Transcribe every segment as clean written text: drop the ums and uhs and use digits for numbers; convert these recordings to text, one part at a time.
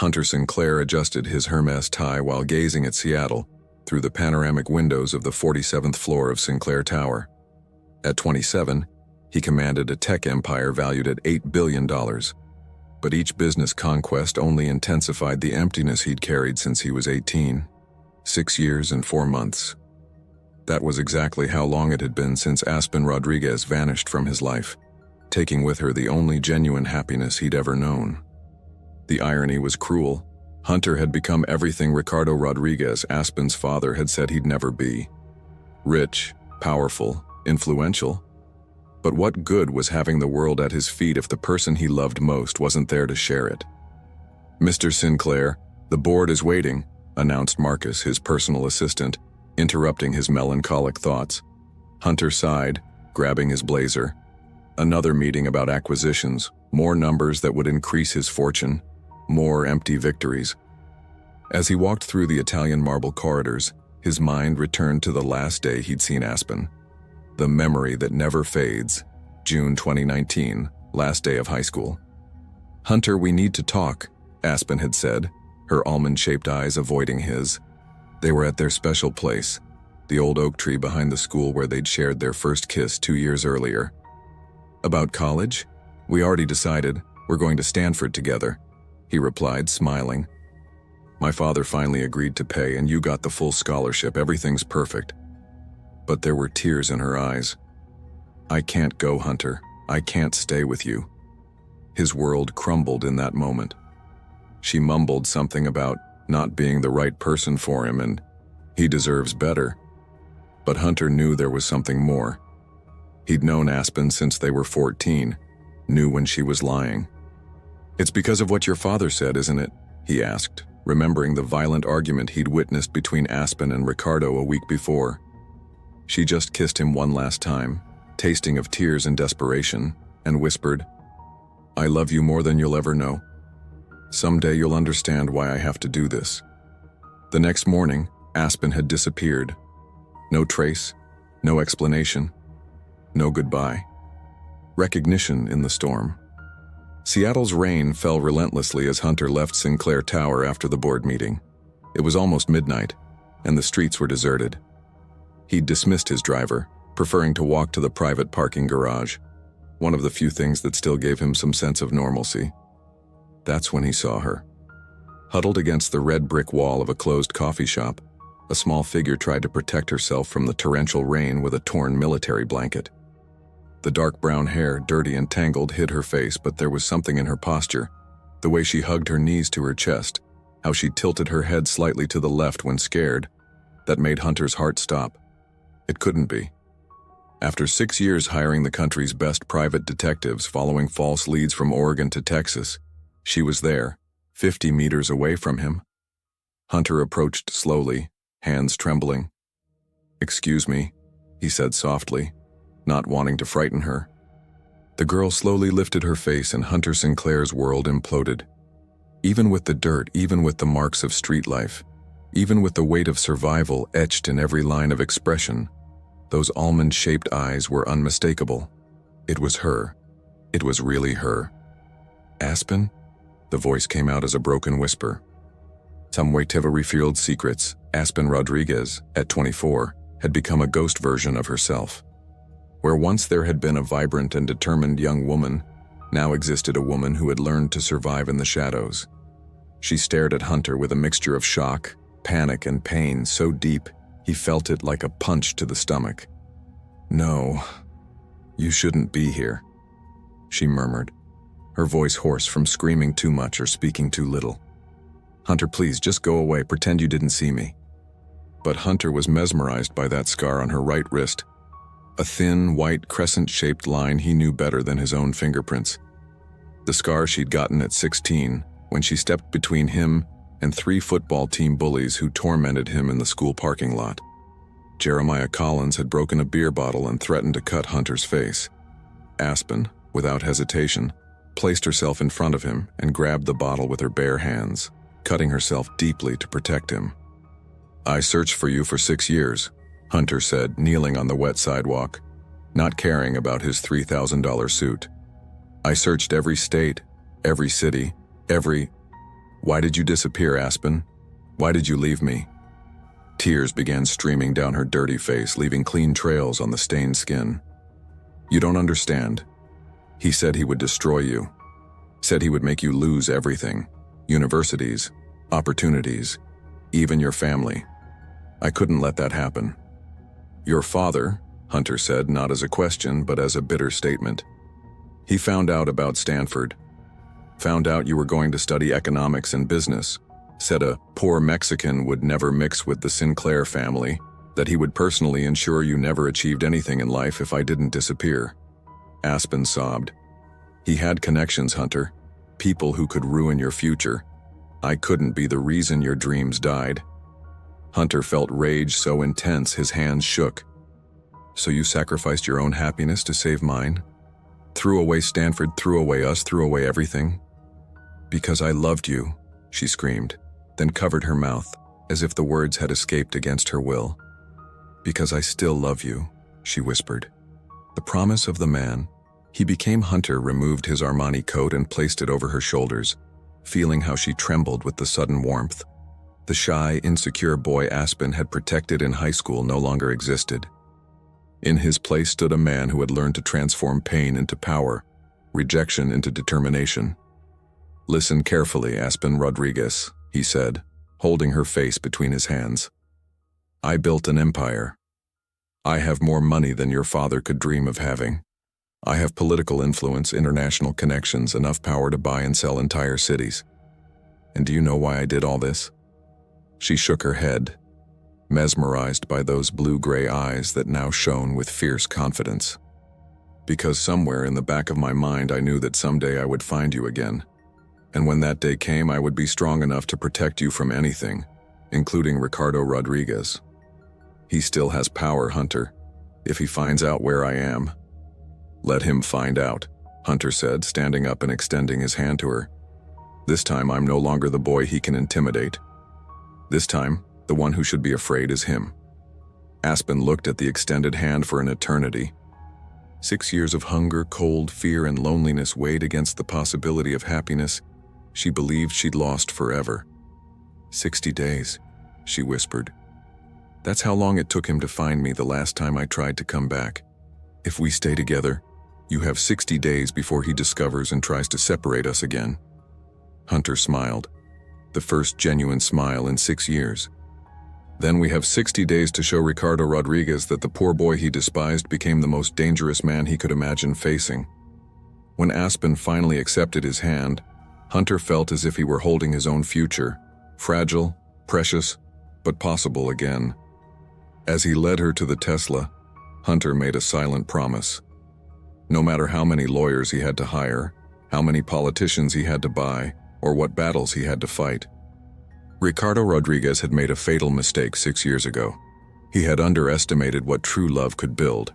Hunter Sinclair adjusted his Hermes tie while gazing at Seattle through the panoramic windows of the 47th floor of Sinclair Tower. At 27, he commanded a tech empire valued at $8 billion. But each business conquest only intensified the emptiness he'd carried since he was 18. 6 years and 4 months. That was exactly how long it had been since Aspen Rodriguez vanished from his life, taking with her the only genuine happiness he'd ever known. The irony was cruel. Hunter had become everything Ricardo Rodriguez, Aspen's father, had said he'd never be. Rich, powerful, influential. But what good was having the world at his feet if the person he loved most wasn't there to share it? "Mr. Sinclair, the board is waiting," announced Marcus, his personal assistant, interrupting his melancholic thoughts. Hunter sighed, grabbing his blazer. Another meeting about acquisitions, more numbers that would increase his fortune, more empty victories. As he walked through the Italian marble corridors, his mind returned to the last day he'd seen Aspen. The memory that never fades, June 2019, last day of high school. "Hunter, we need to talk," Aspen had said, her almond-shaped eyes avoiding his. They were at their special place, the old oak tree behind the school where they'd shared their first kiss 2 years earlier. "About college? We already decided. We're going to Stanford together," he replied, smiling. "My father finally agreed to pay, and you got the full scholarship. Everything's perfect." But there were tears in her eyes. "I can't go, Hunter. I can't stay with you." His world crumbled in that moment. She mumbled something about not being the right person for him and he deserves better. But Hunter knew there was something more. He'd known Aspen since they were 14, knew when she was lying. "It's because of what your father said, isn't it?" he asked, remembering the violent argument he'd witnessed between Aspen and Ricardo a week before. She just kissed him one last time, tasting of tears and desperation, and whispered, "I love you more than you'll ever know. Someday you'll understand why I have to do this." The next morning, Aspen had disappeared. No trace, no explanation, no goodbye. Recognition in the storm. Seattle's rain fell relentlessly as Hunter left Sinclair Tower after the board meeting. It was almost midnight, and the streets were deserted. He'd dismissed his driver, preferring to walk to the private parking garage, one of the few things that still gave him some sense of normalcy. That's when he saw her. Huddled against the red brick wall of a closed coffee shop, a small figure tried to protect herself from the torrential rain with a torn military blanket. The dark brown hair, dirty and tangled, hid her face, but there was something in her posture, the way she hugged her knees to her chest, how she tilted her head slightly to the left when scared, that made Hunter's heart stop. It couldn't be. After 6 years hiring the country's best private detectives, following false leads from Oregon to Texas, she was there, 50 meters away from him. Hunter approached slowly, hands trembling. "Excuse me," he said softly, not wanting to frighten her. The girl slowly lifted her face and Hunter Sinclair's world imploded. Even with the dirt, even with the marks of street life, even with the weight of survival etched in every line of expression, those almond-shaped eyes were unmistakable. It was her. It was really her. "Aspen?" The voice came out as a broken whisper. Some way Tiva revealed secrets. Aspen Rodriguez, at 24, had become a ghost version of herself. Where once there had been a vibrant and determined young woman, now existed a woman who had learned to survive in the shadows. She stared at Hunter with a mixture of shock, panic, and pain so deep he felt it like a punch to the stomach. "No, you shouldn't be here," she murmured, her voice hoarse from screaming too much or speaking too little. "Hunter, please, just go away, pretend you didn't see me." But Hunter was mesmerized by that scar on her right wrist, a thin, white, crescent-shaped line he knew better than his own fingerprints. The scar she'd gotten at 16, when she stepped between him and 3 football team bullies who tormented him in the school parking lot. Jeremiah Collins had broken a beer bottle and threatened to cut Hunter's face. Aspen, without hesitation, placed herself in front of him and grabbed the bottle with her bare hands, cutting herself deeply to protect him. "I searched for you for 6 years, Hunter said, kneeling on the wet sidewalk, not caring about his $3,000 suit. "I searched every state, every city, every..." Why did you disappear, Aspen? Why did you leave me? Tears began streaming down her dirty face, leaving clean trails on the stained skin. You don't understand. He said he would destroy you. Said he would make you lose everything. Universities, opportunities, even your family. I couldn't let that happen. Your father, Hunter said, not as a question, but as a bitter statement. He found out about Stanford. Found out you were going to study economics and business. Said a poor Mexican would never mix with the Sinclair family, that he would personally ensure you never achieved anything in life if I didn't disappear. Aspen sobbed. He had connections, Hunter. People who could ruin your future. I couldn't be the reason your dreams died. Hunter felt rage so intense his hands shook. So you sacrificed your own happiness to save mine? Threw away Stanford, threw away us, threw away everything? Because I loved you, she screamed, then covered her mouth, as if the words had escaped against her will. Because I still love you, she whispered. The promise of the man. He became Hunter, removed his Armani coat and placed it over her shoulders, feeling how she trembled with the sudden warmth. The shy, insecure boy Aspen had protected in high school no longer existed. In his place stood a man who had learned to transform pain into power, rejection into determination. Listen carefully, Aspen Rodriguez, he said, holding her face between his hands. I built an empire. I have more money than your father could dream of having. I have political influence, international connections, enough power to buy and sell entire cities. And do you know why I did all this? She shook her head, mesmerized by those blue-gray eyes that now shone with fierce confidence. Because somewhere in the back of my mind I knew that someday I would find you again. And when that day came, I would be strong enough to protect you from anything, including Ricardo Rodriguez. He still has power, Hunter, if he finds out where I am. Let him find out, Hunter said, standing up and extending his hand to her. This time I'm no longer the boy he can intimidate. This time, the one who should be afraid is him. Aspen looked at the extended hand for an eternity. 6 years of hunger, cold, fear, and loneliness weighed against the possibility of happiness she believed she'd lost forever. 60 days, she whispered. That's how long it took him to find me the last time I tried to come back. If we stay together, you have 60 days before he discovers and tries to separate us again. Hunter smiled, the first genuine smile in 6 years. Then we have 60 days to show Ricardo Rodriguez that the poor boy he despised became the most dangerous man he could imagine facing. When Aspen finally accepted his hand, Hunter felt as if he were holding his own future, fragile, precious, but possible again. As he led her to the Tesla, Hunter made a silent promise. No matter how many lawyers he had to hire, how many politicians he had to buy, or what battles he had to fight. Ricardo Rodriguez had made a fatal mistake 6 years ago. He had underestimated what true love could build.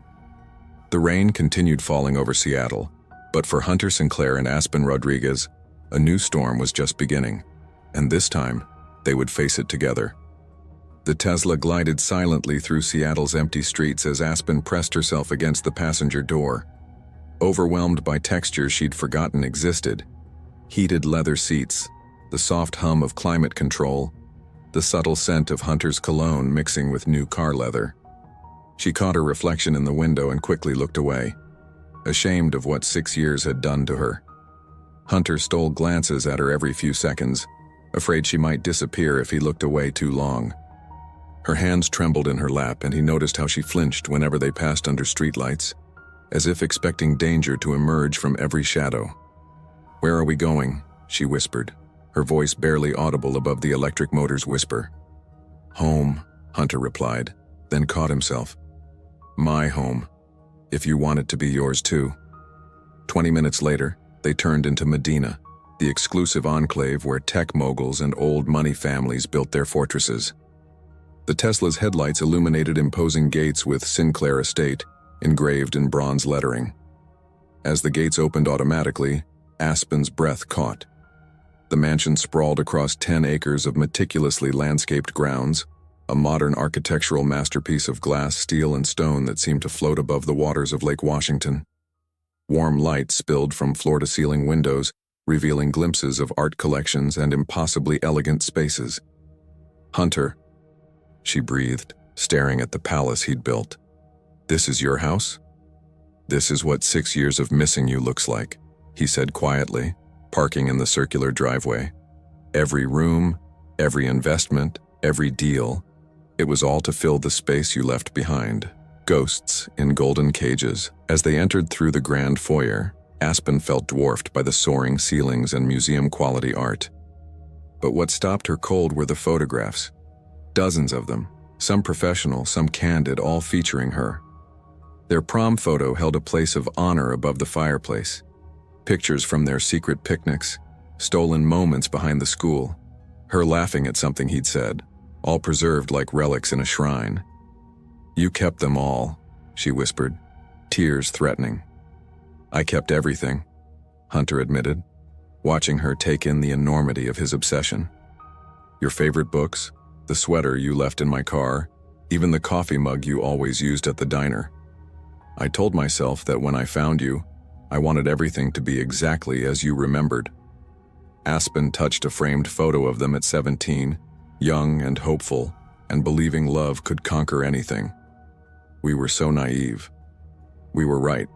The rain continued falling over Seattle, but for Hunter Sinclair and Aspen Rodriguez, a new storm was just beginning, and this time, they would face it together. The Tesla glided silently through Seattle's empty streets as Aspen pressed herself against the passenger door. Overwhelmed by textures she'd forgotten existed. Heated leather seats, the soft hum of climate control, the subtle scent of Hunter's cologne mixing with new car leather. She caught her reflection in the window and quickly looked away, ashamed of what 6 years had done to her. Hunter stole glances at her every few seconds, afraid she might disappear if he looked away too long. Her hands trembled in her lap, and he noticed how she flinched whenever they passed under streetlights, as if expecting danger to emerge from every shadow. "Where are we going?" she whispered, her voice barely audible above the electric motor's whisper. "Home," Hunter replied, then caught himself. "My home, if you want it to be yours too." 20 minutes later, they turned into Medina, the exclusive enclave where tech moguls and old money families built their fortresses. The Tesla's headlights illuminated imposing gates with Sinclair Estate engraved in bronze lettering. As the gates opened automatically, Aspen's breath caught. The mansion sprawled across 10 acres of meticulously landscaped grounds, a modern architectural masterpiece of glass, steel, and stone that seemed to float above the waters of Lake Washington. Warm light spilled from floor-to-ceiling windows, revealing glimpses of art collections and impossibly elegant spaces. "Hunter," she breathed, staring at the palace he'd built. "This is your house? This is what 6 years of missing you looks like," he said quietly, parking in the circular driveway. "Every room, every investment, every deal, it was all to fill the space you left behind." Ghosts in golden cages. As they entered through the grand foyer, Aspen felt dwarfed by the soaring ceilings and museum-quality art. But what stopped her cold were the photographs. Dozens of them, some professional, some candid, all featuring her. Their prom photo held a place of honor above the fireplace. Pictures from their secret picnics, stolen moments behind the school, her laughing at something he'd said, all preserved like relics in a shrine. "You kept them all," she whispered, tears threatening. "I kept everything," Hunter admitted, watching her take in the enormity of his obsession. "Your favorite books, the sweater you left in my car, even the coffee mug you always used at the diner. I told myself that when I found you, I wanted everything to be exactly as you remembered." Aspen touched a framed photo of them at 17, young and hopeful, and believing love could conquer anything. "We were so naive." "We were right,"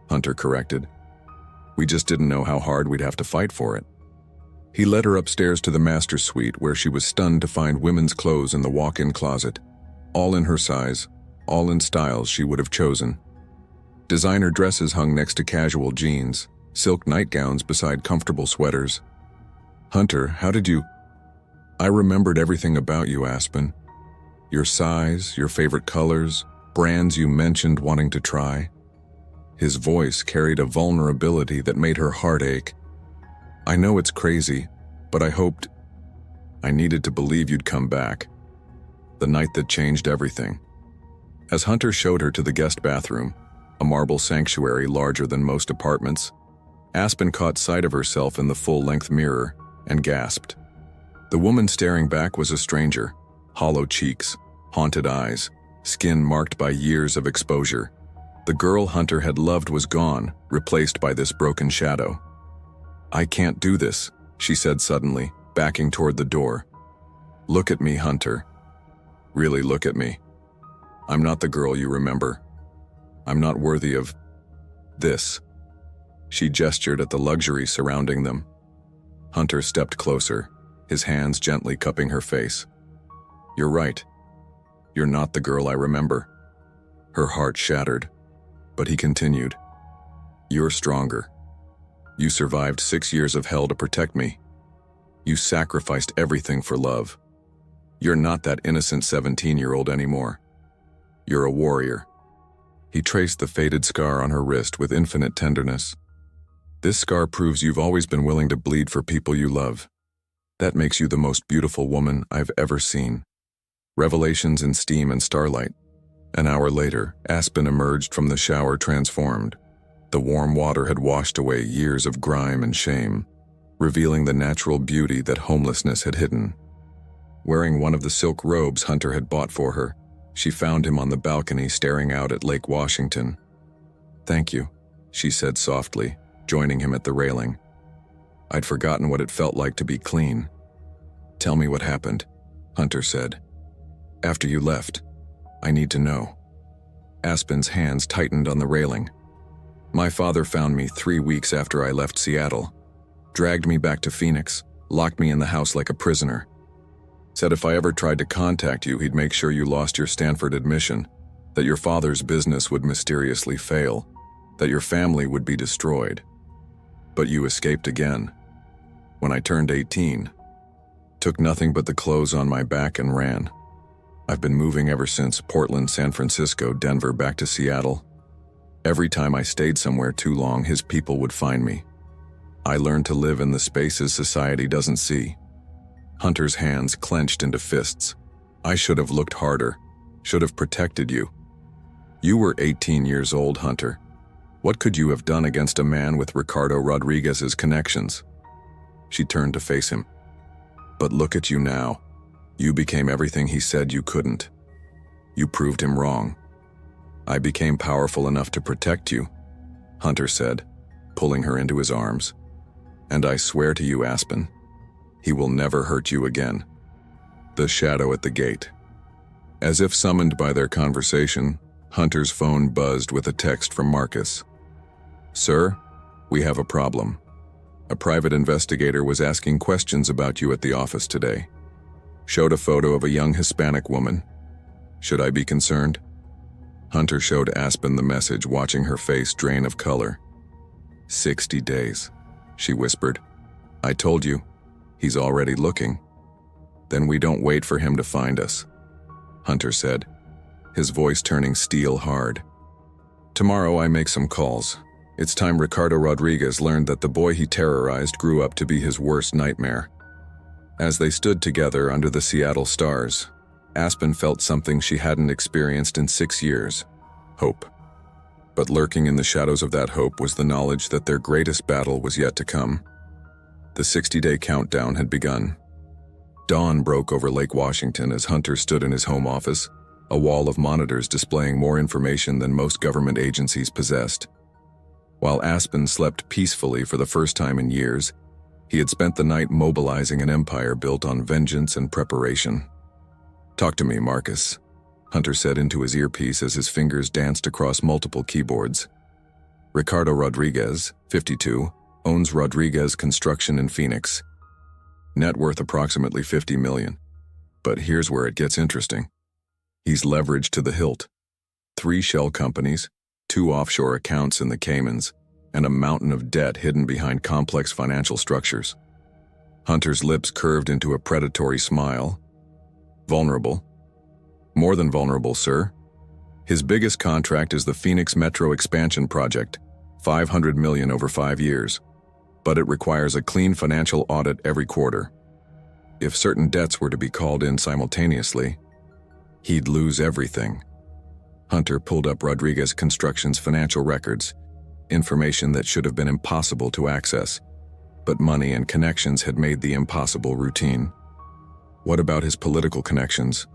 Hunter corrected. "We just didn't know how hard we'd have to fight for it." He led her upstairs to the master suite, where she was stunned to find women's clothes in the walk-in closet, all in her size, all in styles she would have chosen. Designer dresses hung next to casual jeans, silk nightgowns beside comfortable sweaters. "Hunter, how did you—" "I remembered everything about you, Aspen. Your size, your favorite colors, brands you mentioned wanting to try." His voice carried a vulnerability that made her heart ache. "I know it's crazy, but I needed to believe you'd come back. The night that changed everything." As Hunter showed her to the guest bathroom, a marble sanctuary larger than most apartments, Aspen caught sight of herself in the full-length mirror and gasped. The woman staring back was a stranger, hollow cheeks, haunted eyes, skin marked by years of exposure. The girl Hunter had loved was gone, replaced by this broken shadow. "I can't do this," she said suddenly, backing toward the door. "Look at me, Hunter. Really look at me. I'm not the girl you remember. I'm not worthy of this." She gestured at the luxury surrounding them. Hunter stepped closer, his hands gently cupping her face. "You're right. You're not the girl I remember." Her heart shattered, but he continued. "You're stronger. You survived 6 years of hell to protect me. You sacrificed everything for love. You're not that innocent 17-year-old anymore. You're a warrior." He traced the faded scar on her wrist with infinite tenderness. "This scar proves you've always been willing to bleed for people you love. That makes you the most beautiful woman I've ever seen." Revelations in steam and starlight. An hour later, Aspen emerged from the shower transformed. The warm water had washed away years of grime and shame, revealing the natural beauty that homelessness had hidden. Wearing one of the silk robes Hunter had bought for her, she found him on the balcony staring out at Lake Washington. "Thank you," she said softly, joining him at the railing. "I'd forgotten what it felt like to be clean." "Tell me what happened," Hunter said. "After you left, I need to know." Aspen's hands tightened on the railing. "My father found me 3 weeks after I left Seattle, dragged me back to Phoenix, locked me in the house like a prisoner. Said if I ever tried to contact you, he'd make sure you lost your Stanford admission, that your father's business would mysteriously fail, that your family would be destroyed. But you escaped again. When I turned 18, took nothing but the clothes on my back and ran. I've been moving ever since, Portland, San Francisco, Denver, back to Seattle. Every time I stayed somewhere too long, his people would find me. I learned to live in the spaces society doesn't see." Hunter's hands clenched into fists. "I should have looked harder, should have protected you. You were 18 years old, Hunter. What could you have done against a man with Ricardo Rodriguez's connections?" She turned to face him. "But look at you now. You became everything he said you couldn't. You proved him wrong. I became powerful enough to protect you," Hunter said, pulling her into his arms. And I swear to you, Aspen, he will never hurt you again. The shadow at the gate. As if summoned by their conversation, Hunter's phone buzzed with a text from Marcus. Sir, we have a problem. A private investigator was asking questions about you at the office today. Showed a photo of a young Hispanic woman. Should I be concerned? Hunter showed Aspen the message, watching her face drain of color. 60 days, she whispered. I told you, he's already looking. Then we don't wait for him to find us, Hunter said, his voice turning steel hard. Tomorrow I make some calls. It's time Ricardo Rodriguez learned that the boy he terrorized grew up to be his worst nightmare. As they stood together under the Seattle stars, Aspen felt something she hadn't experienced in 6 years: hope. But lurking in the shadows of that hope was the knowledge that their greatest battle was yet to come. The 60-day countdown had begun. Dawn broke over Lake Washington as Hunter stood in his home office, a wall of monitors displaying more information than most government agencies possessed. While Aspen slept peacefully for the first time in years, he had spent the night mobilizing an empire built on vengeance and preparation. Talk to me, Marcus, Hunter said into his earpiece as his fingers danced across multiple keyboards. Ricardo Rodriguez, 52, owns Rodriguez Construction in Phoenix. Net worth approximately $50 million. But here's where it gets interesting. He's leveraged to the hilt. 3 shell companies, 2 offshore accounts in the Caymans, and a mountain of debt hidden behind complex financial structures. Hunter's lips curved into a predatory smile. Vulnerable? More than vulnerable, sir. His biggest contract is the Phoenix Metro Expansion Project, $500 million over 5 years. But it requires a clean financial audit every quarter. If certain debts were to be called in simultaneously, he'd lose everything. Hunter pulled up Rodriguez Construction's financial records, information that should have been impossible to access, but money and connections had made the impossible routine. What about his political connections?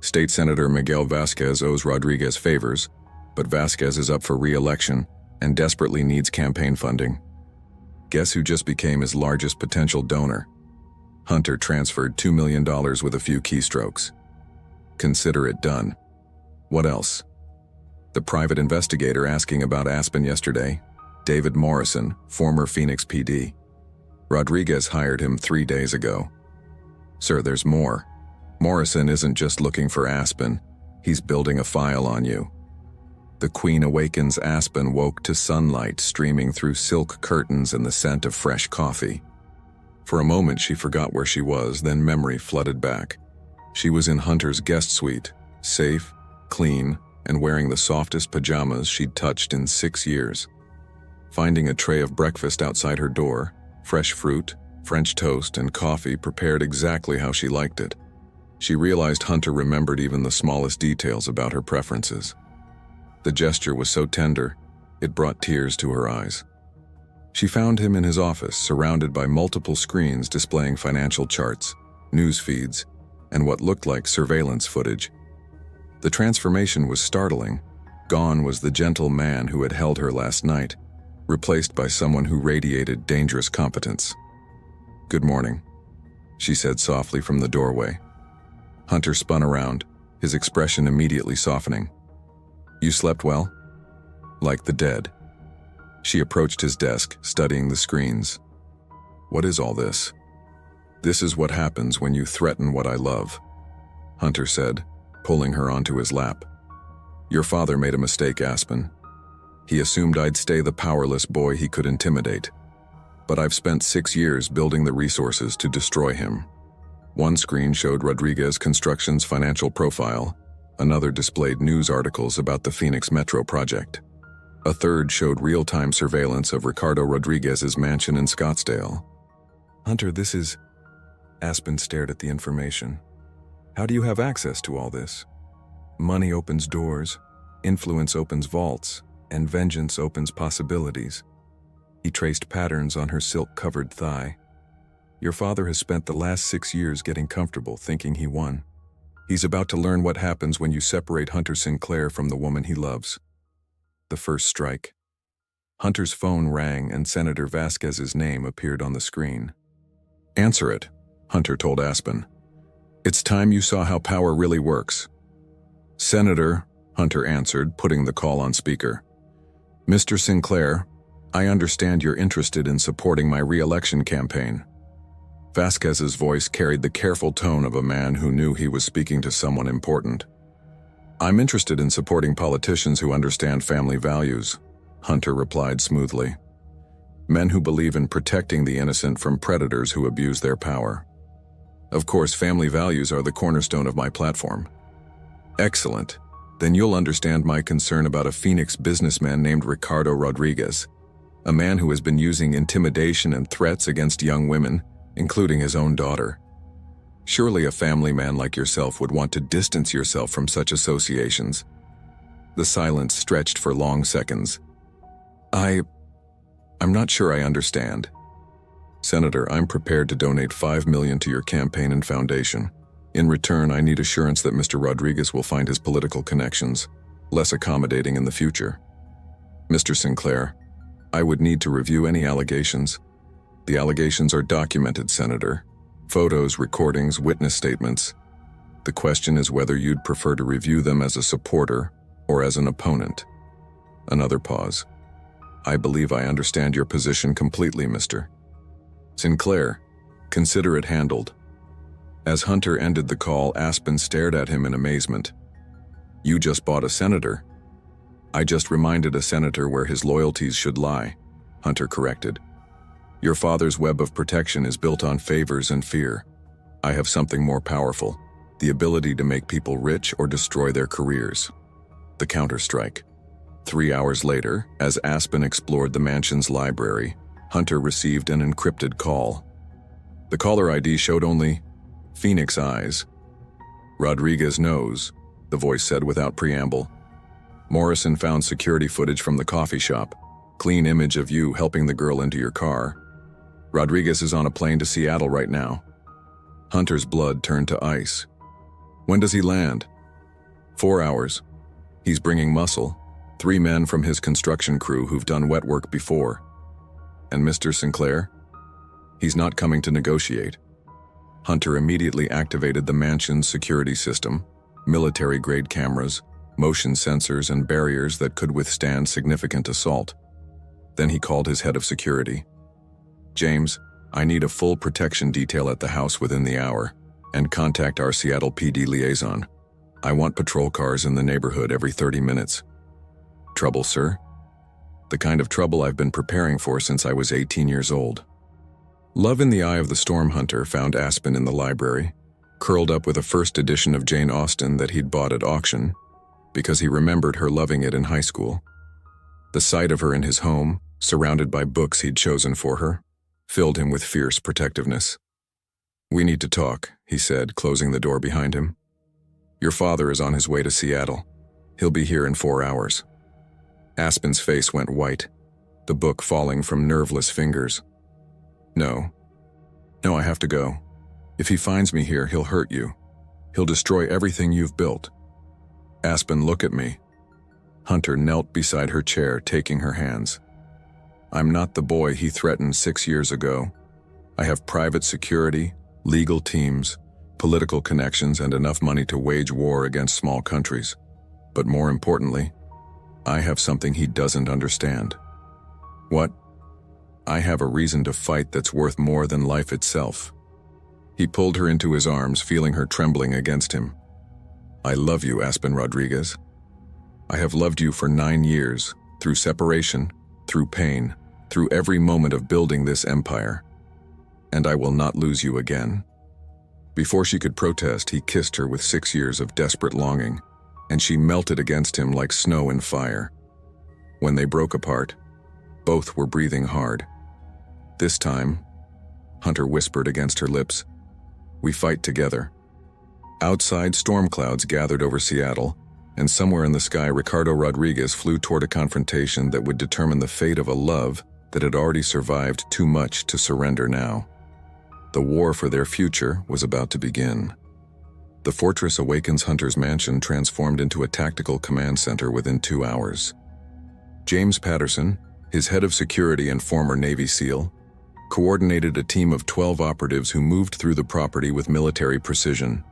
State Senator Miguel Vasquez owes Rodriguez favors, but Vasquez is up for re-election and desperately needs campaign funding. Guess who just became his largest potential donor? Hunter transferred $2 million with a few keystrokes. Consider it done. What else? The private investigator asking about Aspen yesterday, David Morrison, former Phoenix PD. Rodriguez hired him 3 days ago. Sir, there's more. Morrison isn't just looking for Aspen, he's building a file on you. The Queen Awakens Aspen woke to sunlight streaming through silk curtains and the scent of fresh coffee. For a moment she forgot where she was, then memory flooded back. She was in Hunter's guest suite, safe, clean, and wearing the softest pajamas she'd touched in 6 years. Finding a tray of breakfast outside her door, fresh fruit, French toast, and coffee prepared exactly how she liked it. She realized Hunter remembered even the smallest details about her preferences. The gesture was so tender, it brought tears to her eyes. She found him in his office, surrounded by multiple screens displaying financial charts, news feeds, and what looked like surveillance footage. The transformation was startling. Gone was the gentle man who had held her last night, replaced by someone who radiated dangerous competence. "Good morning," she said softly from the doorway. Hunter spun around, his expression immediately softening. "You slept well?" "Like the dead." She approached his desk, studying the screens. "What is all this?" "This is what happens when you threaten what I love," Hunter said, pulling her onto his lap. "Your father made a mistake, Aspen. He assumed I'd stay the powerless boy he could intimidate. But I've spent 6 years building the resources to destroy him." One screen showed Rodriguez Construction's financial profile, another displayed news articles about the Phoenix Metro project. A third showed real-time surveillance of Ricardo Rodriguez's mansion in Scottsdale. "Hunter, this is..." Aspen stared at the information. "How do you have access to all this? Money opens doors, influence opens vaults, and vengeance opens possibilities." He traced patterns on her silk-covered thigh. "Your father has spent the last 6 years getting comfortable, thinking he won. He's about to learn what happens when you separate Hunter Sinclair from the woman he loves. The first strike. Hunter's phone rang and Senator Vasquez's name appeared on the screen. "Answer it," Hunter told Aspen. "It's time you saw how power really works." "Senator," Hunter answered, putting the call on speaker. "Mr. Sinclair, I understand you're interested in supporting my re-election campaign." Vasquez's voice carried the careful tone of a man who knew he was speaking to someone important. "I'm interested in supporting politicians who understand family values," Hunter replied smoothly. "Men who believe in protecting the innocent from predators who abuse their power. Of course, family values are the cornerstone of my platform." "Excellent. Then you'll understand my concern about a Phoenix businessman named Ricardo Rodriguez, a man who has been using intimidation and threats against young women, including his own daughter. Surely a family man like yourself would want to distance yourself from such associations." The silence stretched for long seconds. I'm not sure I understand." "Senator, I'm prepared to donate $5 million to your campaign and foundation. In return, I need assurance that Mr. Rodriguez will find his political connections less accommodating in the future." "Mr. Sinclair, I would need to review any allegations." "The allegations are documented, Senator. Photos, recordings, witness statements. The question is whether you'd prefer to review them as a supporter or as an opponent." Another pause. "I believe I understand your position completely, Mr. Sinclair. Consider it handled." As Hunter ended the call, Aspen stared at him in amazement. "You just bought a senator." "I just reminded a senator where his loyalties should lie," Hunter corrected. "Your father's web of protection is built on favors and fear. I have something more powerful, the ability to make people rich or destroy their careers. The counterstrike." 3 hours later, as Aspen explored the mansion's library, Hunter received an encrypted call. The caller ID showed only Phoenix eyes. "Rodriguez knows," the voice said without preamble. "Morrison found security footage from the coffee shop. Clean image of you helping the girl into your car. Rodriguez is on a plane to Seattle right now." Hunter's blood turned to ice. "When does he land?" 4 hours. He's bringing muscle. 3 men from his construction crew who've done wet work before." "And Mr. Sinclair?" "He's not coming to negotiate." Hunter immediately activated the mansion's security system, military-grade cameras, motion sensors, and barriers that could withstand significant assault. Then he called his head of security. "James, I need a full protection detail at the house within the hour, and contact our Seattle PD liaison. I want patrol cars in the neighborhood every 30 minutes. "Trouble, sir?" "The kind of trouble I've been preparing for since I was 18 years old." Love in the Eye of the Storm Hunter found Aspen in the library, curled up with a first edition of Jane Austen that he'd bought at auction, because he remembered her loving it in high school. The sight of her in his home, surrounded by books he'd chosen for her, filled him with fierce protectiveness. "We need to talk," he said, closing the door behind him. "Your father is on his way to Seattle. He'll be here in 4 hours." Aspen's face went white, the book falling from nerveless fingers. No, I have to go. If he finds me here, he'll hurt you. He'll destroy everything you've built." "Aspen, look at me." Hunter knelt beside her chair, taking her hands. "I'm not the boy he threatened 6 years ago. I have private security, legal teams, political connections, and enough money to wage war against small countries. But more importantly, I have something he doesn't understand." "What?" "I have a reason to fight that's worth more than life itself." He pulled her into his arms, feeling her trembling against him. "I love you, Aspen Rodriguez. I have loved you for 9 years, through separation, through pain, through every moment of building this empire. And I will not lose you again." Before she could protest, he kissed her with 6 years of desperate longing, and she melted against him like snow and fire. When they broke apart, both were breathing hard. "This time," Hunter whispered against her lips, "we fight together." Outside, storm clouds gathered over Seattle, and somewhere in the sky, Ricardo Rodriguez flew toward a confrontation that would determine the fate of a love that had already survived too much to surrender now. The war for their future was about to begin. The Fortress Awakens Hunter's mansion transformed into a tactical command center within 2 hours. James Patterson, His head of security and former Navy SEAL coordinated a team of 12 operatives who moved through the property with military precision.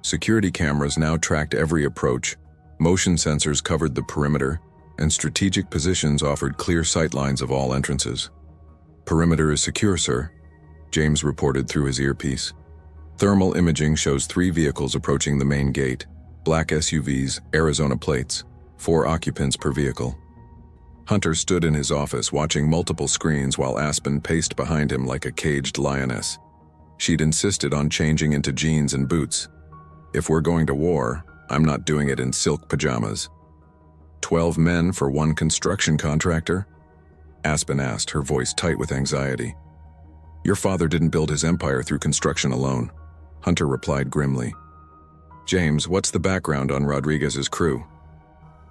Security cameras now tracked every approach, motion sensors covered the perimeter, and strategic positions offered clear sightlines of all entrances. "Perimeter is secure, sir," James reported through his earpiece. Thermal imaging shows 3 vehicles approaching the main gate, black SUVs, Arizona plates, 4 occupants per vehicle. Hunter stood in his office watching multiple screens while Aspen paced behind him like a caged lioness. She'd insisted on changing into jeans and boots. "If we're going to war, I'm not doing it in silk pajamas." 12 men for one construction contractor? Aspen asked, her voice tight with anxiety. "Your father didn't build his empire through construction alone," Hunter replied grimly. "James, what's the background on Rodriguez's crew?"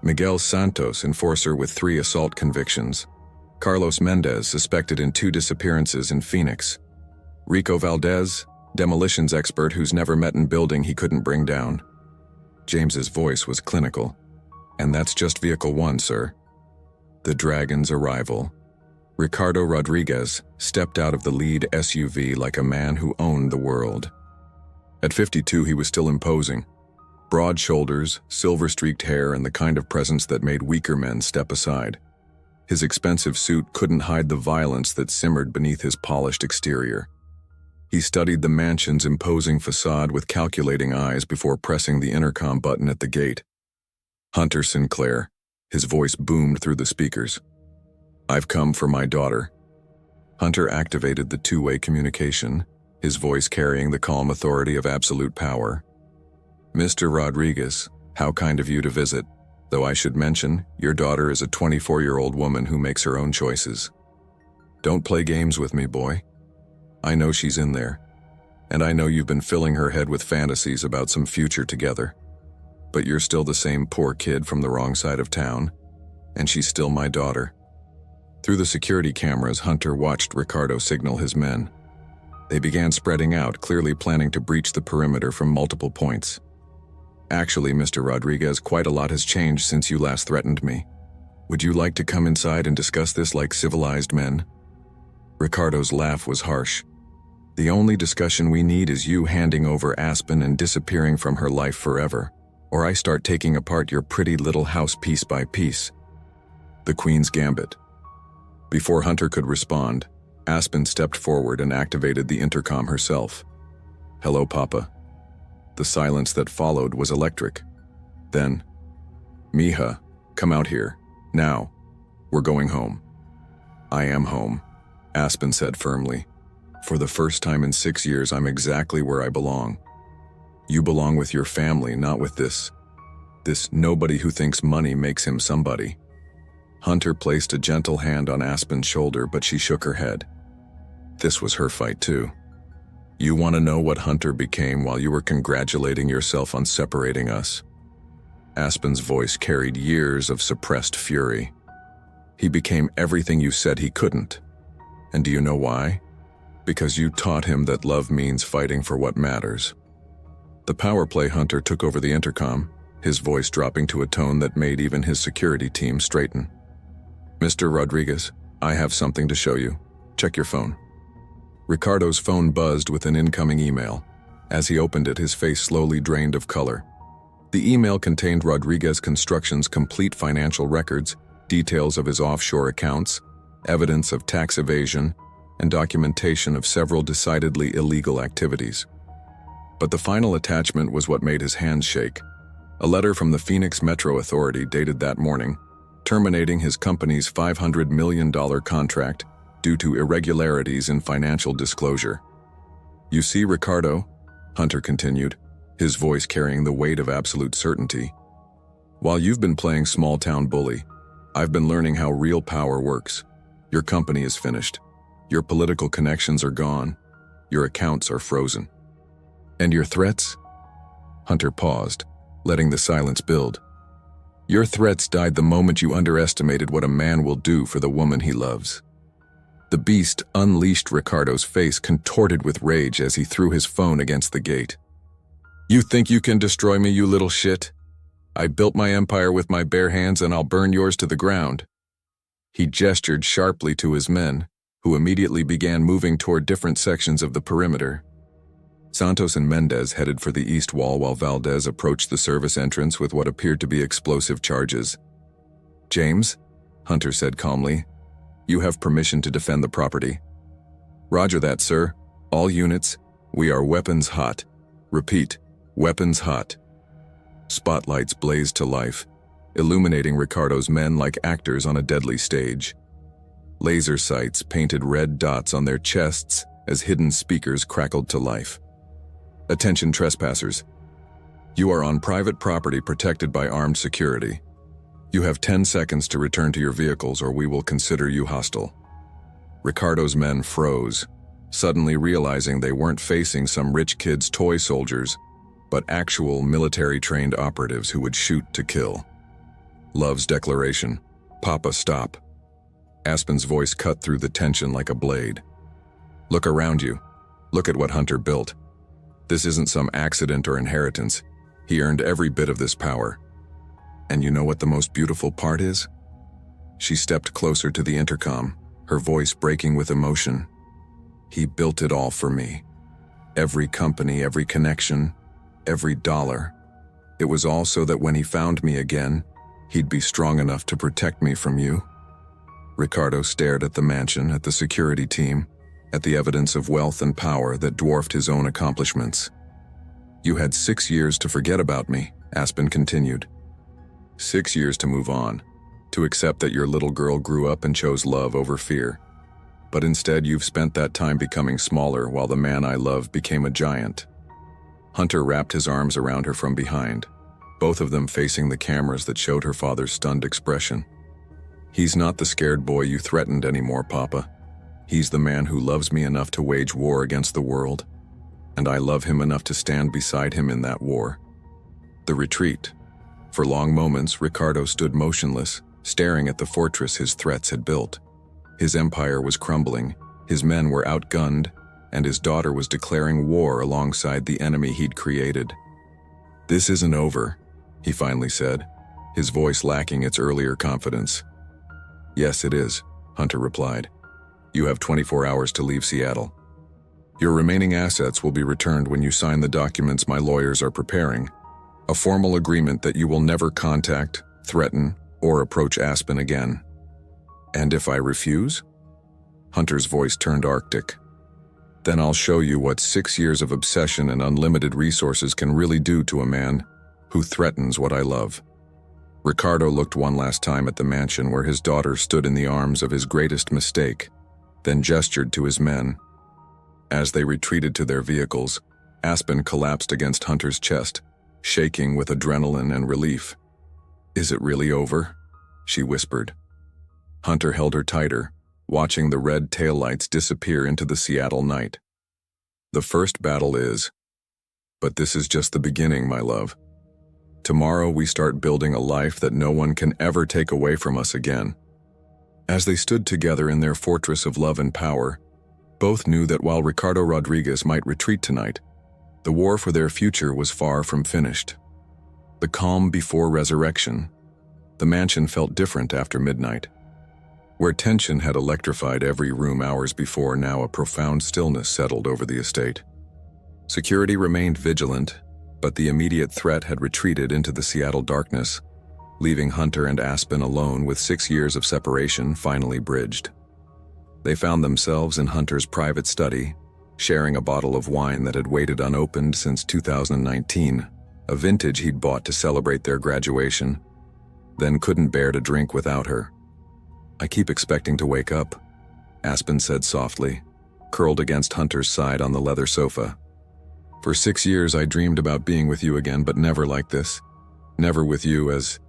"Miguel Santos, enforcer with 3 assault convictions. Carlos Mendez, suspected in 2 disappearances in Phoenix. Rico Valdez, demolitions expert who's never met in building he couldn't bring down." James's voice was clinical. "And that's just vehicle 1, sir." The Dragon's arrival. Ricardo Rodriguez stepped out of the lead SUV like a man who owned the world. At 52, he was still imposing. Broad shoulders, silver-streaked hair, and the kind of presence that made weaker men step aside. His expensive suit couldn't hide the violence that simmered beneath his polished exterior. He studied the mansion's imposing facade with calculating eyes before pressing the intercom button at the gate. "Hunter Sinclair," his voice boomed through the speakers. "I've come for my daughter." Hunter activated the 2-way communication, his voice carrying the calm authority of absolute power. "Mr. Rodriguez, how kind of you to visit, though I should mention, your daughter is a 24-year-old woman who makes her own choices. Don't play games with me, boy. I know she's in there, and I know you've been filling her head with fantasies about some future together. But you're still the same poor kid from the wrong side of town, and she's still my daughter." Through the security cameras, Hunter watched Ricardo signal his men. They began spreading out, clearly planning to breach the perimeter from multiple points. "Actually, Mr. Rodriguez, quite a lot has changed since you last threatened me. Would you like to come inside and discuss this like civilized men?" Ricardo's laugh was harsh. "The only discussion we need is you handing over Aspen and disappearing from her life forever, or I start taking apart your pretty little house piece by piece." The Queen's Gambit. Before Hunter could respond, Aspen stepped forward and activated the intercom herself. "Hello, Papa." The silence that followed was electric. Then, "Mija, come out here. Now. We're going home." "I am home," Aspen said firmly. "For the first time in 6 years, I'm exactly where I belong. You belong with your family, not with this nobody who thinks money makes him somebody." Hunter placed a gentle hand on Aspen's shoulder, but she shook her head. This was her fight too. "You want to know what Hunter became while you were congratulating yourself on separating us?" Aspen's voice carried years of suppressed fury. "He became everything you said he couldn't. And do you know why? Because you taught him that love means fighting for what matters." The power play Hunter took over the intercom, his voice dropping to a tone that made even his security team straighten. "Mr. Rodriguez, I have something to show you. Check your phone." Ricardo's phone buzzed with an incoming email. As he opened it, his face slowly drained of color. The email contained Rodriguez Construction's complete financial records, details of his offshore accounts, evidence of tax evasion, and documentation of several decidedly illegal activities. But the final attachment was what made his hands shake. A letter from the Phoenix Metro Authority dated that morning, terminating his company's $500 million contract due to irregularities in financial disclosure. "You see, Ricardo," Hunter continued, his voice carrying the weight of absolute certainty. "While you've been playing small-town bully, I've been learning how real power works. Your company is finished. Your political connections are gone. Your accounts are frozen. And your threats?" Hunter paused, letting the silence build. "Your threats died the moment you underestimated what a man will do for the woman he loves." The beast unleashed. Ricardo's face contorted with rage as he threw his phone against the gate. "You think you can destroy me, you little shit? I built my empire with my bare hands, and I'll burn yours to the ground." He gestured sharply to his men, who immediately began moving toward different sections of the perimeter. Santos and Mendez headed for the east wall while Valdez approached the service entrance with what appeared to be explosive charges. "James," Hunter said calmly, "you have permission to defend the property." "Roger that, sir. All units, we are weapons hot. Repeat, weapons hot." Spotlights blazed to life, illuminating Ricardo's men like actors on a deadly stage. Laser sights painted red dots on their chests as hidden speakers crackled to life. "Attention trespassers. You are on private property protected by armed security. You have 10 seconds to return to your vehicles or we will consider you hostile." Ricardo's men froze, suddenly realizing they weren't facing some rich kid's toy soldiers, but actual military-trained operatives who would shoot to kill. Love's declaration, "Papa, stop." Aspen's voice cut through the tension like a blade. "Look around you. Look at what Hunter built. This isn't some accident or inheritance. He earned every bit of this power. And you know what the most beautiful part is?" She stepped closer to the intercom, her voice breaking with emotion. "He built it all for me. Every company, every connection, every dollar. It was all so that when he found me again, he'd be strong enough to protect me from you." Ricardo stared at the mansion, at the security team, at the evidence of wealth and power that dwarfed his own accomplishments. "You had 6 years to forget about me," Aspen continued. 6 years to move on, to accept that your little girl grew up and chose love over fear. But instead you've spent that time becoming smaller while the man I love became a giant. Hunter wrapped his arms around her from behind, both of them facing the cameras that showed her father's stunned expression. "He's not the scared boy you threatened anymore, Papa. He's the man who loves me enough to wage war against the world, and I love him enough to stand beside him in that war." The retreat. For long moments, Ricardo stood motionless, staring at the fortress his threats had built. His empire was crumbling, his men were outgunned, and his daughter was declaring war alongside the enemy he'd created. "This isn't over," he finally said, his voice lacking its earlier confidence. "Yes, it is," Hunter replied. "You have 24 hours to leave Seattle. Your remaining assets will be returned when you sign the documents my lawyers are preparing, a formal agreement that you will never contact, threaten, or approach Aspen again." "And if I refuse?" Hunter's voice turned arctic. "Then I'll show you what 6 years of obsession and unlimited resources can really do to a man who threatens what I love." Ricardo looked one last time at the mansion where his daughter stood in the arms of his greatest mistake, then gestured to his men. As they retreated to their vehicles, Aspen collapsed against Hunter's chest, shaking with adrenaline and relief. "Is it really over?" she whispered. Hunter held her tighter, watching the red taillights disappear into the Seattle night. "The first battle is. But this is just the beginning, my love. Tomorrow we start building a life that no one can ever take away from us again." As they stood together in their fortress of love and power, both knew that while Ricardo Rodriguez might retreat tonight, the war for their future was far from finished. The calm before resurrection. The mansion felt different after midnight. Where tension had electrified every room hours before, now a profound stillness settled over the estate. Security remained vigilant, but the immediate threat had retreated into the Seattle darkness, leaving Hunter and Aspen alone with 6 years of separation finally bridged. They found themselves in Hunter's private study, sharing a bottle of wine that had waited unopened since 2019, a vintage he'd bought to celebrate their graduation, then couldn't bear to drink without her. "I keep expecting to wake up," Aspen said softly, curled against Hunter's side on the leather sofa. "For 6 years I dreamed about being with you again, but never like this. Never with you as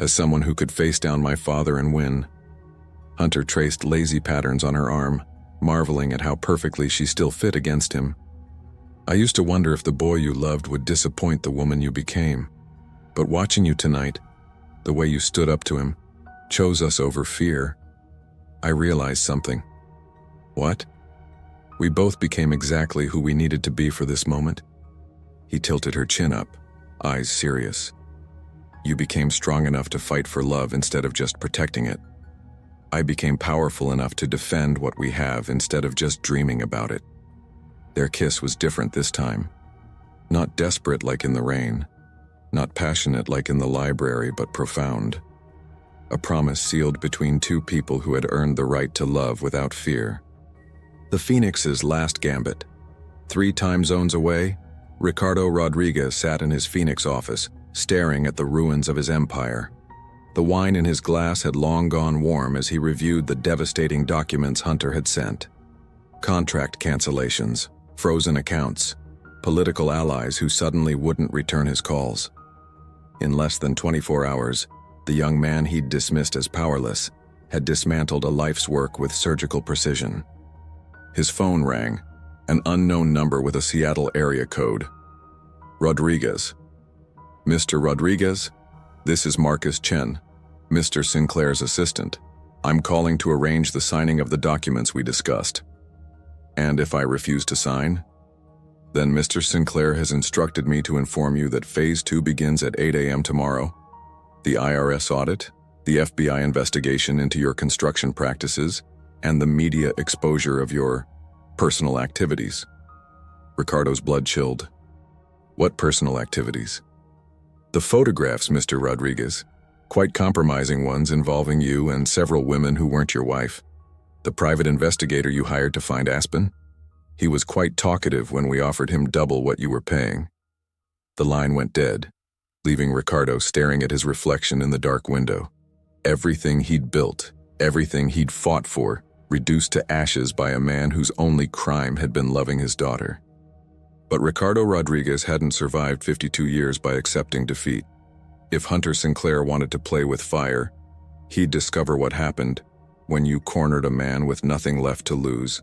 someone who could face down my father and win." Hunter traced lazy patterns on her arm, marveling at how perfectly she still fit against him. "I used to wonder if the boy you loved would disappoint the woman you became. But watching you tonight, the way you stood up to him, chose us over fear, I realized something." "What?" "We both became exactly who we needed to be for this moment." He tilted her chin up, eyes serious. "You became strong enough to fight for love instead of just protecting it. I became powerful enough to defend what we have instead of just dreaming about it. Their kiss was different this time. Not desperate like in the rain. Not passionate like in the library, but profound. A promise sealed between two people who had earned the right to love without fear. The Phoenix's last gambit. 3 time zones away, Ricardo Rodriguez sat in his Phoenix office, staring at the ruins of his empire. The wine in his glass had long gone warm as he reviewed the devastating documents Hunter had sent. Contract cancellations, frozen accounts, political allies who suddenly wouldn't return his calls. In less than 24 hours, the young man he'd dismissed as powerless had dismantled a life's work with surgical precision. His phone rang, an unknown number with a Seattle area code. Rodriguez. Mr. Rodriguez, this is Marcus Chen, Mr. Sinclair's assistant. I'm calling to arrange the signing of the documents we discussed. And if I refuse to sign? Then Mr. Sinclair has instructed me to inform you that Phase 2 begins at 8 a.m. tomorrow. The IRS audit, the FBI investigation into your construction practices, and the media exposure of your personal activities. Ricardo's blood chilled. What personal activities? The photographs, Mr. Rodriguez. Quite compromising ones involving you and several women who weren't your wife. The private investigator you hired to find Aspen? He was quite talkative when we offered him double what you were paying. The line went dead, leaving Ricardo staring at his reflection in the dark window. Everything he'd built, everything he'd fought for, reduced to ashes by a man whose only crime had been loving his daughter. But Ricardo Rodriguez hadn't survived 52 years by accepting defeat. If Hunter Sinclair wanted to play with fire, he'd discover what happened when you cornered a man with nothing left to lose.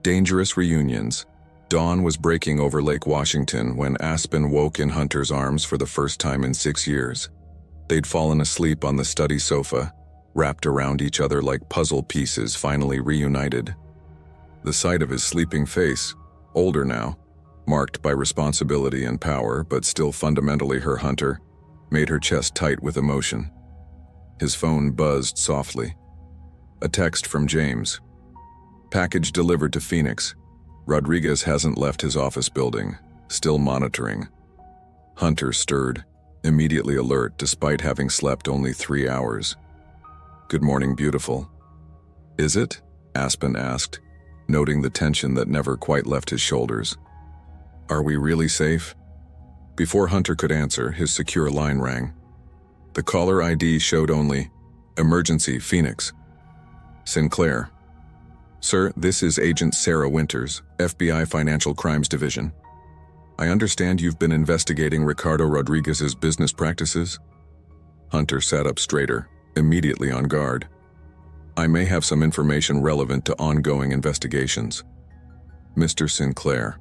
Dangerous reunions. Dawn was breaking over Lake Washington when Aspen woke in Hunter's arms for the first time in 6 years. They'd fallen asleep on the study sofa, wrapped around each other like puzzle pieces finally reunited. The sight of his sleeping face, older now, marked by responsibility and power but still fundamentally her Hunter, made her chest tight with emotion. His phone buzzed softly. A text from James. Package delivered to Phoenix. Rodriguez hasn't left his office building, still monitoring. Hunter stirred, immediately alert despite having slept only 3 hours. Good morning, beautiful. Is it? Aspen asked, noting the tension that never quite left his shoulders. Are we really safe? Before Hunter could answer, his secure line rang. The caller ID showed only, Emergency, Phoenix. Sinclair. Sir, this is Agent Sarah Winters, FBI Financial Crimes Division. I understand you've been investigating Ricardo Rodriguez's business practices? Hunter sat up straighter, immediately on guard. I may have some information relevant to ongoing investigations. Mr. Sinclair,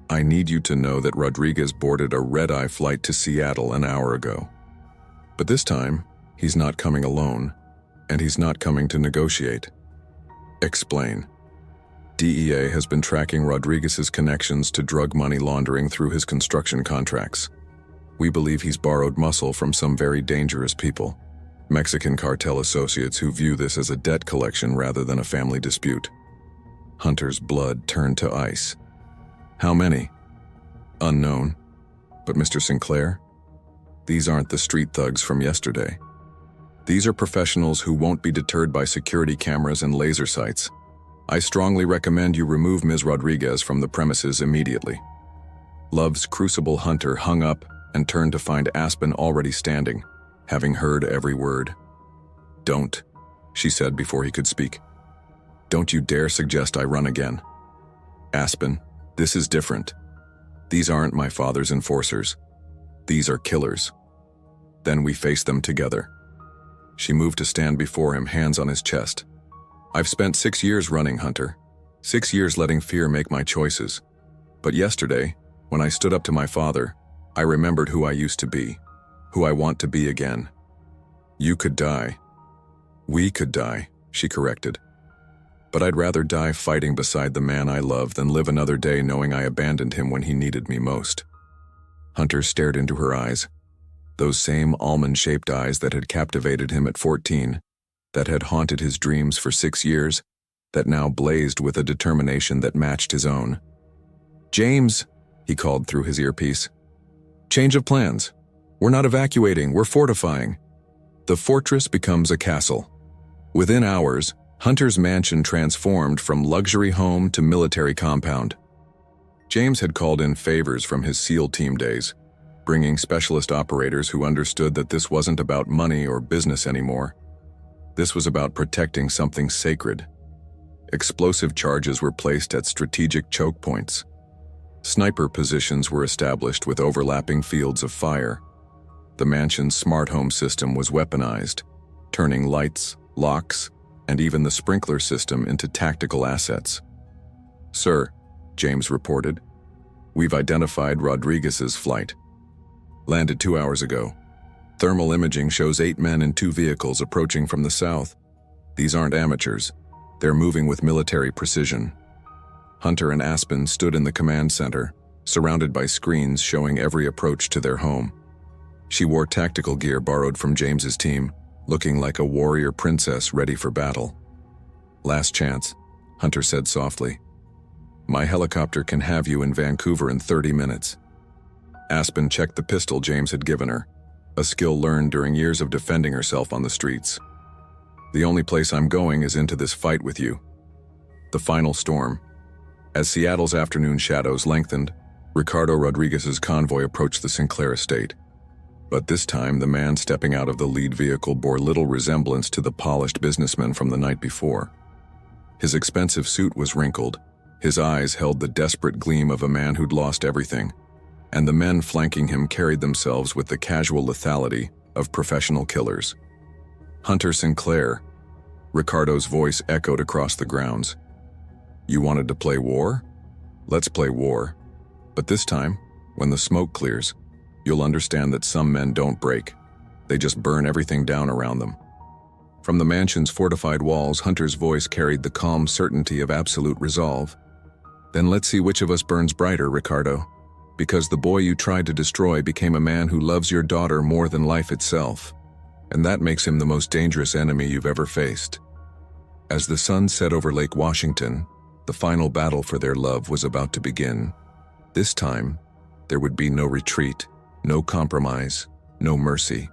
I need you to know that Rodriguez boarded a red-eye flight to Seattle an hour ago. But this time, he's not coming alone, and he's not coming to negotiate. Explain. DEA has been tracking Rodriguez's connections to drug money laundering through his construction contracts. We believe he's borrowed muscle from some very dangerous people, Mexican cartel associates who view this as a debt collection rather than a family dispute. Hunter's blood turned to ice. How many? Unknown. But Mr. Sinclair? These aren't the street thugs from yesterday. These are professionals who won't be deterred by security cameras and laser sights. I strongly recommend you remove Ms. Rodriguez from the premises immediately. Love's crucible Hunter hung up and turned to find Aspen already standing, having heard every word. Don't, she said before he could speak. Don't you dare suggest I run again. Aspen, this is different. These aren't my father's enforcers. These are killers. Then we face them together. She moved to stand before him, hands on his chest. I've spent 6 years running, Hunter. 6 years letting fear make my choices. But yesterday, when I stood up to my father, I remembered who I used to be, who I want to be again. You could die. We could die, she corrected. But I'd rather die fighting beside the man I love than live another day knowing I abandoned him when he needed me most. Hunter stared into her eyes. Those same almond-shaped eyes that had captivated him at 14, that had haunted his dreams for 6 years, that now blazed with a determination that matched his own. "James," he called through his earpiece. "Change of plans. We're not evacuating, we're fortifying." The fortress becomes a castle. Within hours, Hunter's mansion transformed from luxury home to military compound. James had called in favors from his SEAL team days, bringing specialist operators who understood that this wasn't about money or business anymore. This was about protecting something sacred. Explosive charges were placed at strategic choke points. Sniper positions were established with overlapping fields of fire. The mansion's smart home system was weaponized, turning lights, locks, and even the sprinkler system into tactical assets. "Sir," James reported, "we've identified Rodriguez's flight. Landed 2 hours ago. Thermal imaging shows 8 men in 2 vehicles approaching from the south. These aren't amateurs. They're moving with military precision." Hunter and Aspen stood in the command center, surrounded by screens showing every approach to their home. She wore tactical gear borrowed from James's team, looking like a warrior princess ready for battle. "Last chance," Hunter said softly. "My helicopter can have you in Vancouver in 30 minutes. Aspen checked the pistol James had given her, a skill learned during years of defending herself on the streets. "The only place I'm going is into this fight with you." The final storm. As Seattle's afternoon shadows lengthened, Ricardo Rodriguez's convoy approached the Sinclair estate. But this time, the man stepping out of the lead vehicle bore little resemblance to the polished businessman from the night before. His expensive suit was wrinkled, his eyes held the desperate gleam of a man who'd lost everything, and the men flanking him carried themselves with the casual lethality of professional killers. "Hunter Sinclair," Ricardo's voice echoed across the grounds. "You wanted to play war? Let's play war. But this time, when the smoke clears, you'll understand that some men don't break. They just burn everything down around them." From the mansion's fortified walls, Hunter's voice carried the calm certainty of absolute resolve. "Then let's see which of us burns brighter, Ricardo. Because the boy you tried to destroy became a man who loves your daughter more than life itself. And that makes him the most dangerous enemy you've ever faced." As the sun set over Lake Washington, the final battle for their love was about to begin. This time, there would be no retreat, no compromise, no mercy.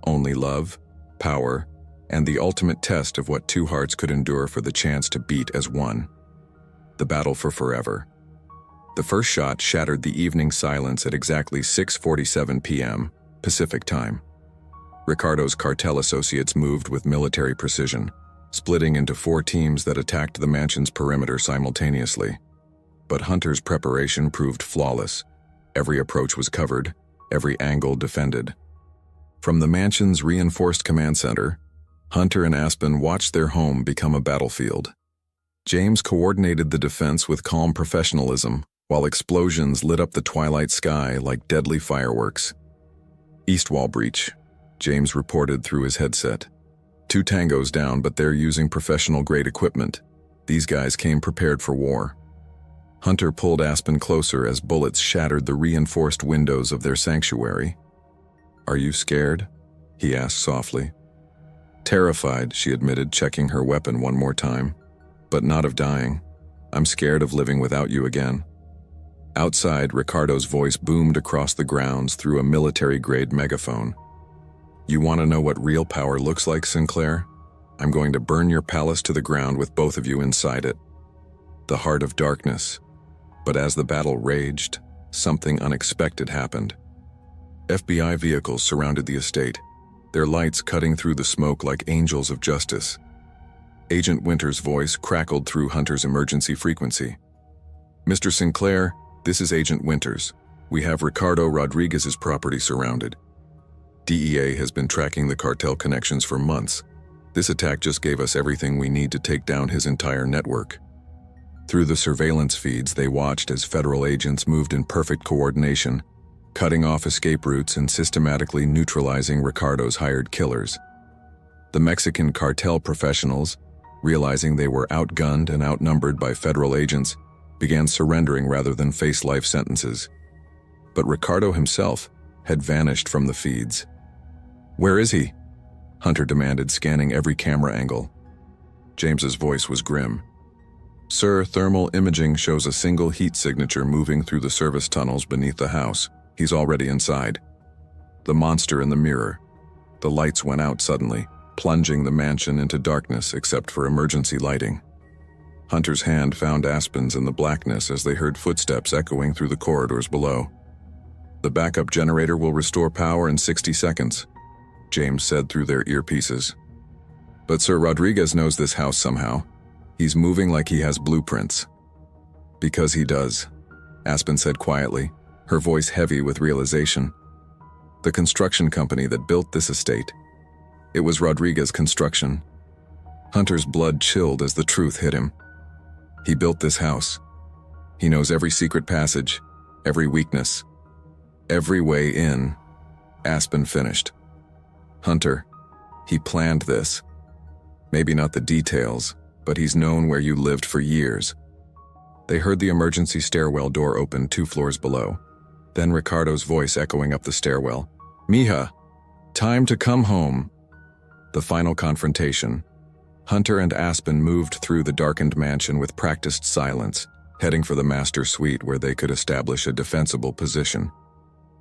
Only love, power, and the ultimate test of what 2 hearts could endure for the chance to beat as one. The battle for forever. The first shot shattered the evening silence at exactly 6:47 p.m. Pacific time. Ricardo's cartel associates moved with military precision, splitting into 4 teams that attacked the mansion's perimeter simultaneously. But Hunter's preparation proved flawless. Every approach was covered, every angle defended. From the mansion's reinforced command center, Hunter and Aspen watched their home become a battlefield. James coordinated the defense with calm professionalism, while explosions lit up the twilight sky like deadly fireworks. "East wall breach," James reported through his headset. 2 tangos down, but they're using professional-grade equipment. These guys came prepared for war. Hunter pulled Aspen closer as bullets shattered the reinforced windows of their sanctuary. "Are you scared?" he asked softly. "Terrified," she admitted, checking her weapon one more time. "But not of dying. I'm scared of living without you again." Outside, Ricardo's voice boomed across the grounds through a military-grade megaphone. "You want to know what real power looks like, Sinclair? I'm going to burn your palace to the ground with both of you inside it." The heart of darkness. But as the battle raged, something unexpected happened. FBI vehicles surrounded the estate, their lights cutting through the smoke like angels of justice. Agent Winter's voice crackled through Hunter's emergency frequency. "Mr. Sinclair, this is Agent Winters. We have Ricardo Rodriguez's property surrounded. DEA has been tracking the cartel connections for months. This attack just gave us everything we need to take down his entire network." Through the surveillance feeds, they watched as federal agents moved in perfect coordination, cutting off escape routes and systematically neutralizing Ricardo's hired killers. The Mexican cartel professionals, realizing they were outgunned and outnumbered by federal agents, began surrendering rather than face life sentences. But Ricardo himself had vanished from the feeds. "Where is he?" Hunter demanded, scanning every camera angle. James's voice was grim. Sir, thermal imaging shows a single heat signature moving through the service tunnels beneath the house. He's already inside. The monster in the mirror. The lights went out suddenly, plunging the mansion into darkness except for emergency lighting. Hunter's hand found Aspen's in the blackness as they heard footsteps echoing through the corridors below. The backup generator will restore power in 60 seconds, James said through their earpieces. But Sir Rodriguez knows this house somehow. He's moving like he has blueprints. Because he does, Aspen said quietly, her voice heavy with realization. The construction company that built this estate. It was Rodriguez Construction. Hunter's blood chilled as the truth hit him. He built this house. He knows every secret passage, every weakness, every way in. Aspen finished. Hunter, he planned this. Maybe not the details, but he's known where you lived for years. They heard the emergency stairwell door open 2 floors below. Then Ricardo's voice echoing up the stairwell. Mija, time to come home. The final confrontation. Hunter and Aspen moved through the darkened mansion with practiced silence, heading for the master suite where they could establish a defensible position.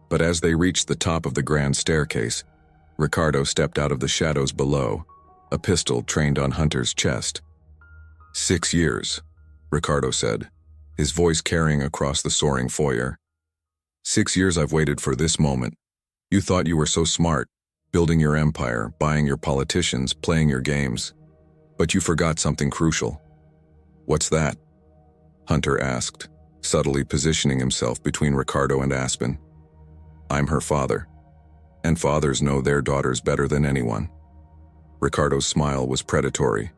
But as they reached the top of the grand staircase, Ricardo stepped out of the shadows below, a pistol trained on Hunter's chest. 6 years, Ricardo said, his voice carrying across the soaring foyer. 6 years I've waited for this moment. You thought you were so smart, building your empire, buying your politicians, playing your games. But you forgot something crucial. What's that? Hunter asked, subtly positioning himself between Ricardo and Aspen. I'm her father, and fathers know their daughters better than anyone. Ricardo's smile was predatory.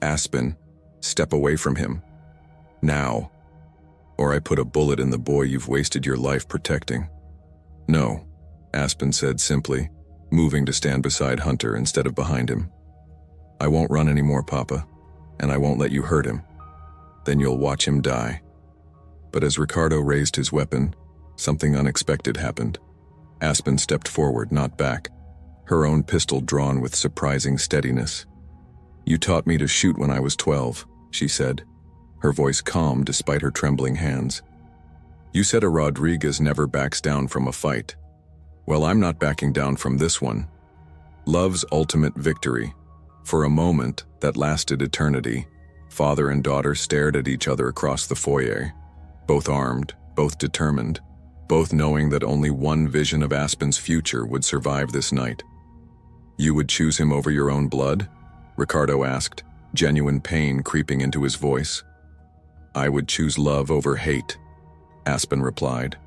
Aspen, step away from him. Now, or I put a bullet in the boy you've wasted your life protecting. No, Aspen said simply, moving to stand beside Hunter instead of behind him. I won't run anymore, Papa, and I won't let you hurt him. Then you'll watch him die. But as Ricardo raised his weapon, something unexpected happened. Aspen stepped forward, not back, her own pistol drawn with surprising steadiness. You taught me to shoot when I was 12, she said, her voice calm despite her trembling hands. You said a Rodriguez never backs down from a fight. Well, I'm not backing down from this one. Love's ultimate victory. For a moment that lasted eternity, father and daughter stared at each other across the foyer, both armed, both determined, both knowing that only one vision of Aspen's future would survive this night. You would choose him over your own blood? Ricardo asked, genuine pain creeping into his voice. I would choose love over hate, Aspen replied.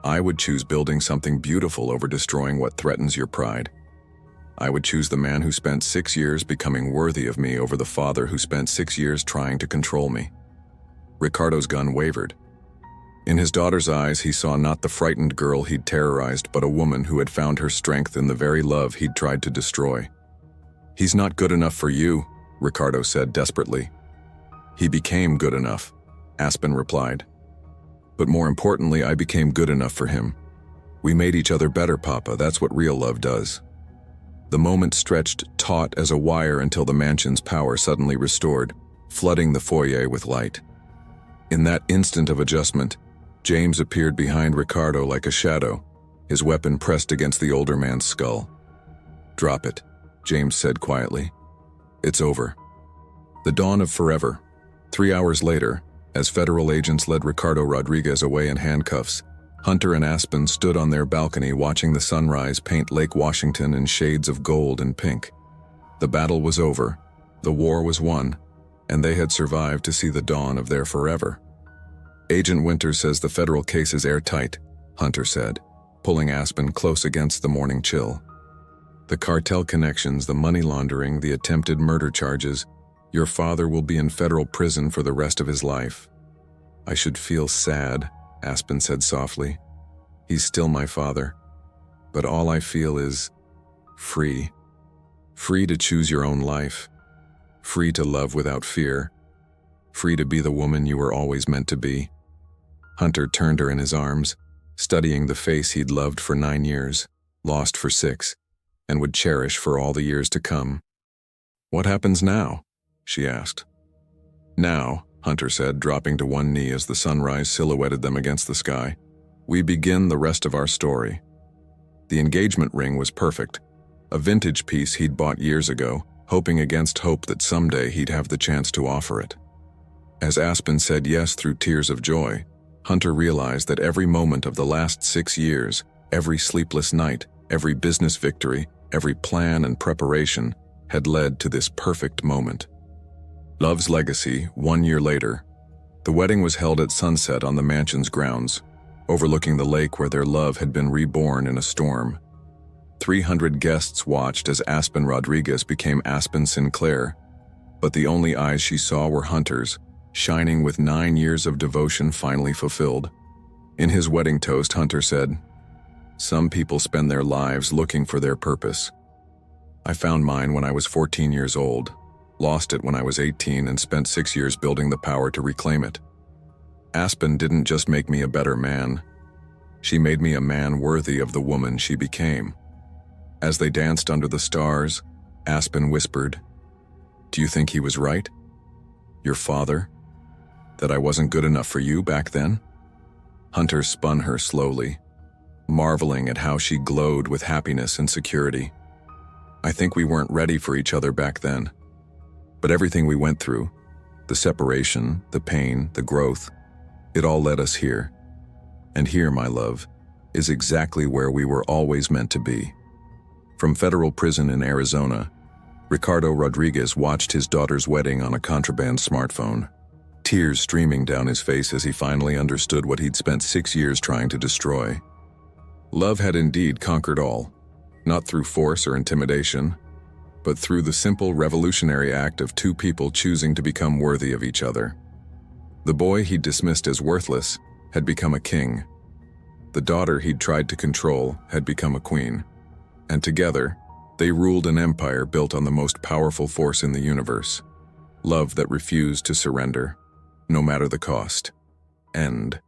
I would choose building something beautiful over destroying what threatens your pride. I would choose the man who spent 6 years becoming worthy of me over the father who spent 6 years trying to control me. Ricardo's gun wavered. In his daughter's eyes, he saw not the frightened girl he'd terrorized, but a woman who had found her strength in the very love he'd tried to destroy. He's not good enough for you, Ricardo said desperately. He became good enough, Aspen replied. But more importantly, I became good enough for him. We made each other better, Papa. That's what real love does. The moment stretched taut as a wire until the mansion's power suddenly restored, flooding the foyer with light. In that instant of adjustment, James appeared behind Ricardo like a shadow, his weapon pressed against the older man's skull. Drop it, James said quietly. It's over. The dawn of forever. 3 hours later, as federal agents led Ricardo Rodriguez away in handcuffs, Hunter and Aspen stood on their balcony watching the sunrise paint Lake Washington in shades of gold and pink. The battle was over, the war was won, and they had survived to see the dawn of their forever. Agent Winters says the federal case is airtight, Hunter said, pulling Aspen close against the morning chill. The cartel connections, the money laundering, the attempted murder charges, your father will be in federal prison for the rest of his life. I should feel sad, Aspen said softly. He's still my father. But all I feel is free. Free to choose your own life. Free to love without fear. Free to be the woman you were always meant to be. Hunter turned her in his arms, studying the face he'd loved for 9 years, lost for 6. and would cherish for all the years to come. "What happens now?" she asked. "Now," Hunter said, dropping to one knee as the sunrise silhouetted them against the sky, "we begin the rest of our story." The engagement ring was perfect, a vintage piece he'd bought years ago, hoping against hope that someday he'd have the chance to offer it. As Aspen said yes through tears of joy, Hunter realized that every moment of the last 6 years, every sleepless night, every business victory, every plan and preparation had led to this perfect moment. Love's legacy, 1 year later. The wedding was held at sunset on the mansion's grounds, overlooking the lake where their love had been reborn in a storm. 300 guests watched as Aspen Rodriguez became Aspen Sinclair, but the only eyes she saw were Hunter's, shining with 9 years of devotion finally fulfilled. In his wedding toast, Hunter said, "Some people spend their lives looking for their purpose. I found mine when I was 14 years old, lost it when I was 18, and spent 6 years building the power to reclaim it. Aspen didn't just make me a better man. She made me a man worthy of the woman she became." As they danced under the stars, Aspen whispered, "Do you think he was right? Your father? That I wasn't good enough for you back then?" Hunter spun her slowly, marveling at how she glowed with happiness and security. "I think we weren't ready for each other back then. But everything we went through, the separation, the pain, the growth, it all led us here. And here, my love, is exactly where we were always meant to be." From federal prison in Arizona, Ricardo Rodriguez watched his daughter's wedding on a contraband smartphone, tears streaming down his face as he finally understood what he'd spent 6 years trying to destroy. Love had indeed conquered all, not through force or intimidation, but through the simple revolutionary act of two people choosing to become worthy of each other. The boy he'd dismissed as worthless had become a king. The daughter he'd tried to control had become a queen. And together, they ruled an empire built on the most powerful force in the universe, love that refused to surrender, no matter the cost. End.